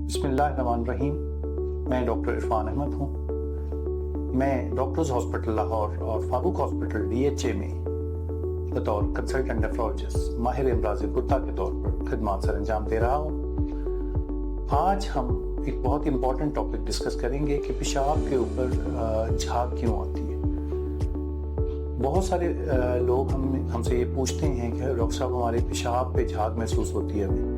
बिस्मिल्लाहिर्रहमानिर्रहीम। मैं डॉक्टर इरफान अहमद हूँ। मैं डॉक्टर्स हॉस्पिटल लाहौर और फारूक हॉस्पिटल DHA में बतौर कंसल्टेंट नेफ्रोलॉजिस्ट माहिर इमराज़ गुर्दा के तौर पर खिदमत सर अंजाम दे रहा हूँ। आज हम एक बहुत इम्पॉर्टेंट टॉपिक डिस्कस करेंगे कि पेशाब के ऊपर झाग क्यों आती है। बहुत सारे लोग हमसे ये पूछते हैं कि डॉक्टर साहब हमारे पेशाब पे झाग महसूस होती है हमें।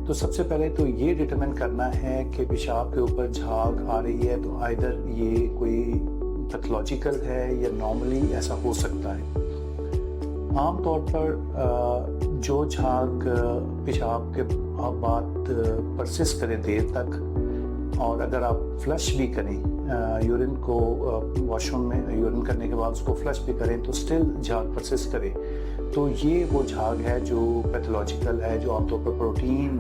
तो सबसे पहले तो ये डिटरमिन करना है कि पेशाब के ऊपर झाग आ रही है तो आइदर ये कोई पैथोलॉजिकल है या नॉर्मली ऐसा हो सकता है। आमतौर पर जो झाग पेशाब के बाद परसिस्ट करे देर तक, और अगर आप फ्लश भी करें यूरिन को वॉशरूम में यूरिन करने के बाद उसको फ्लश भी करें तो स्टिल झाग परसिस्ट करे, तो ये वो झाग है जो पैथोलॉजिकल है, जो आमतौर पर प्रोटीन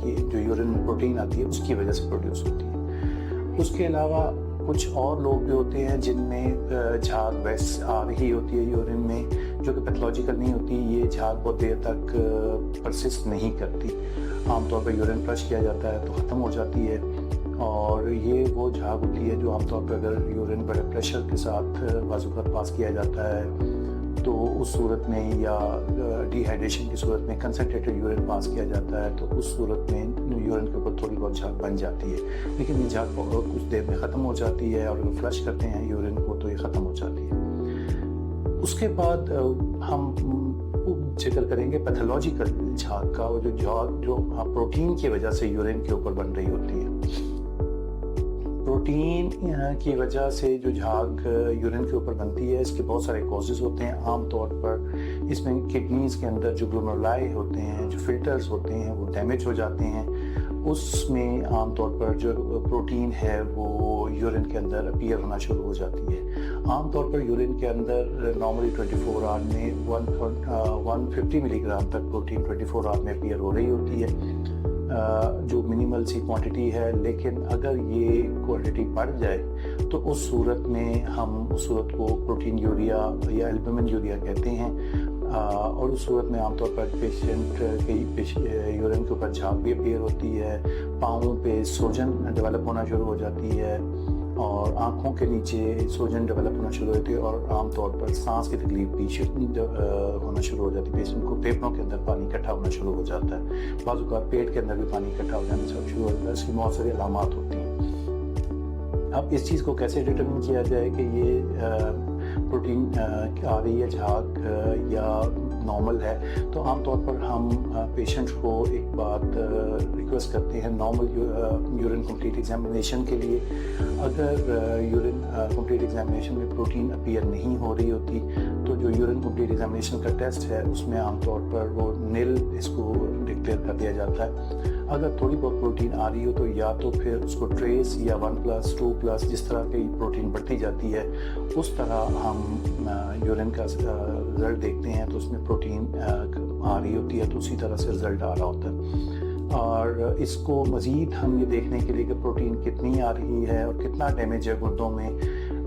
की जो यूरिन में प्रोटीन आती है उसकी वजह से प्रोड्यूस होती है। उसके अलावा कुछ और लोग भी होते हैं जिनमें झाग वैस आ रही होती है यूरिन में, जो कि पैथोलॉजिकल नहीं होती। ये झाग बहुत देर तक परसिस्ट नहीं करती। आमतौर पर यूरिन फ्लश किया जाता है तो ख़त्म हो जाती है, और ये वो झाग होती है जो आमतौर पर अगर यूरिन बड़े प्रेशर के साथ बाज़ पास किया जाता है तो उस सूरत में, या डिहाइड्रेशन की सूरत में कंसनट्रेटेड यूरिन पास किया जाता है तो उस सूरत में यूरिन के ऊपर थोड़ी बहुत झाग बन जाती है, लेकिन ये झाग कुछ देर में ख़त्म हो जाती है, और अगर फ्लश करते हैं यूरिन को तो ये ख़त्म हो जाती है। उसके बाद हम जिक्र करेंगे पैथोलॉजिकल झाग का, वो जो झाग जो प्रोटीन की वजह से यूरिन के ऊपर बन रही होती है। प्रोटीन की वजह से जो झाग यूरिन के ऊपर बनती है, इसके बहुत सारे कॉजेज़ होते हैं। आमतौर पर इसमें किडनीज़ के अंदर जो ग्लोमेरुलाई होते हैं, जो फिल्टर्स होते हैं, वो डैमेज हो जाते हैं। उसमें आमतौर पर जो प्रोटीन है वो यूरिन के अंदर अपीयर होना शुरू हो जाती है। आमतौर पर यूरिन के अंदर नॉर्मली 24 आवर में 150 मिलीग्राम तक प्रोटीन 24 आवर में अपीयर हो रही होती है, जो मिनिमल सी क्वांटिटी है। लेकिन अगर ये क्वांटिटी बढ़ जाए तो उस सूरत में हम उस सूरत को प्रोटीन यूरिया या एल्बुमिन यूरिया कहते हैं, और उस सूरत में आमतौर पर पेशेंट के यूरिन के ऊपर झाग भी अपीयर होती है, पाँवों पे सूजन डेवलप होना शुरू हो जाती है, और आँखों के नीचे सूजन डेवलप होना शुरू होती है, और आमतौर पर सांस की तकलीफ भी होना शुरू हो जाती है। पेशेंट को फेफड़ों के अंदर पानी इकट्ठा होना शुरू हो जाता है, बाजू का पेट के अंदर भी पानी इकट्ठा हो जाना शुरू हो जाता है। इसकी बहुत सारी अलामात होती हैं। अब इस चीज़ को कैसे डिटरमिन किया जाए कि ये प्रोटीन आ रही है झाग या नॉर्मल है, तो आमतौर पर हम पेशेंट को एक बात रिक्वेस्ट करते हैं नॉर्मल यूरिन कंप्लीट एग्जामिनेशन के लिए। अगर यूरिन कंप्लीट एग्जामिनेशन में प्रोटीन अपीयर नहीं हो रही होती तो जो यूरिन कंप्लीट एग्जामिनेशन का टेस्ट है उसमें आमतौर पर वो नील इसको डिक्लेयर कर दिया जाता है। अगर थोड़ी बहुत प्रोटीन आ रही हो तो या तो फिर उसको ट्रेस या 1+, 2+, जिस तरह की प्रोटीन बढ़ती जाती है उस तरह हम यूरिन का रिज़ल्ट देखते हैं, तो उसमें प्रोटीन आ रही होती है तो उसी तरह से रिज़ल्ट आ रहा होता है। और इसको मज़ीद हम ये देखने के लिए कि प्रोटीन कितनी आ रही है और कितना डैमेज है गुर्दों में,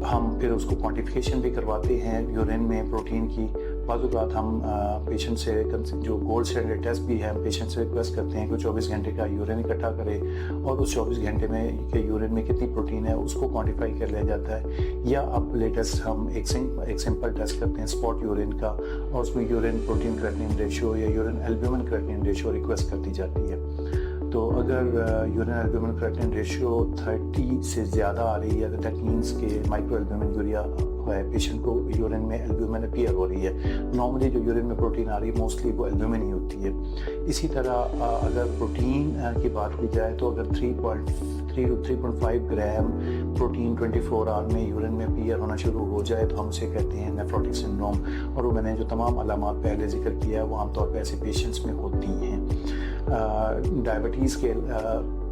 हम फिर उसको क्वांटिफिकेशन भी करवाते हैं यूरिन में प्रोटीन की। बाज़ हम पेशेंट से जो गोल्ड स्टैंडर्ड टेस्ट भी है, हम पेशेंट से रिक्वेस्ट करते हैं कि 24 घंटे का यूरिन इकट्ठा करें और उस 24 घंटे में के यूरिन में कितनी प्रोटीन है उसको क्वांटिफाई कर लिया जाता है। या अब लेटेस्ट हम एक सिंपल टेस्ट करते हैं स्पॉट यूरिन का, और उसमें यूरिन प्रोटीन क्रिएटिनिन रेशियो या urine albumin creatinine ratio request कर दी जाती है। तो अगर यूरिन एल्बुमिन क्रिएटिनिन रेशियो 30 से ज़्यादा आ रही है तो दैट मीन्स कि माइक्रो एल्बुमिन यूरिया है, पेशेंट को यूरिन में एल्बुमिन अपीयर हो रही है। नॉर्मली जो यूरिन में प्रोटीन आ रही है मोस्टली वो एल्बुमिन ही होती है। इसी तरह अगर प्रोटीन की बात की जाए तो अगर 3.3 to 3.5 ग्राम प्रोटीन 24 आवर में यूरिन में अपीयर होना शुरू हो जाए तो हम उसे कहते हैं नेफ्रोटिक सिंड्रोम। और वो मैंने जो तमाम अलामात पहले जिक्र किया है वो आमतौर पर ऐसे पेशेंट्स में होती हैं। डायबिटीज़ के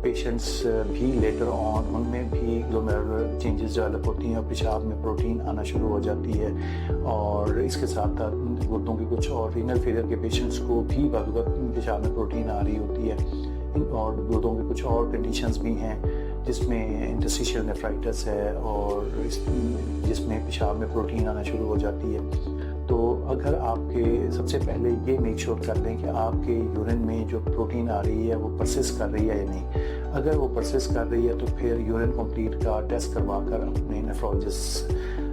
पेशेंट्स भी लेटर ऑन उनमें भी ग्लोमेरुलर चेंजेस डेवलप होती हैं और पेशाब में प्रोटीन आना शुरू हो जाती है, और इसके साथ साथ गुर्दों की कुछ और रीनल फेलियर के पेशेंट्स को भी पेशाब में प्रोटीन आ रही होती है। और गुर्दों की कुछ और कंडीशंस भी हैं जिसमें इंटरस्टिशियल नेफ्राइटिस है और जिसमें पेशाब में प्रोटीन आना शुरू हो जाती है। تو اگر آپ کے سب سے پہلے یہ میک شور کر لیں کہ آپ کے یورین میں جو پروٹین آ رہی ہے وہ پرسس کر رہی ہے یا نہیں. اگر وہ پرسس کر رہی ہے تو پھر یورین کمپلیٹ کا ٹیسٹ کروا کر اپنے نیفرولوجسٹ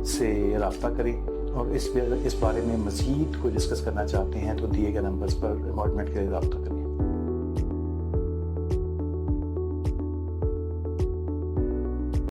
سے رابطہ کریں, اور اس بارے میں مزید کوئی ڈسکس کرنا چاہتے ہیں تو دیے گئے نمبرز پر اپائنٹمنٹ کے لیے رابطہ کریں.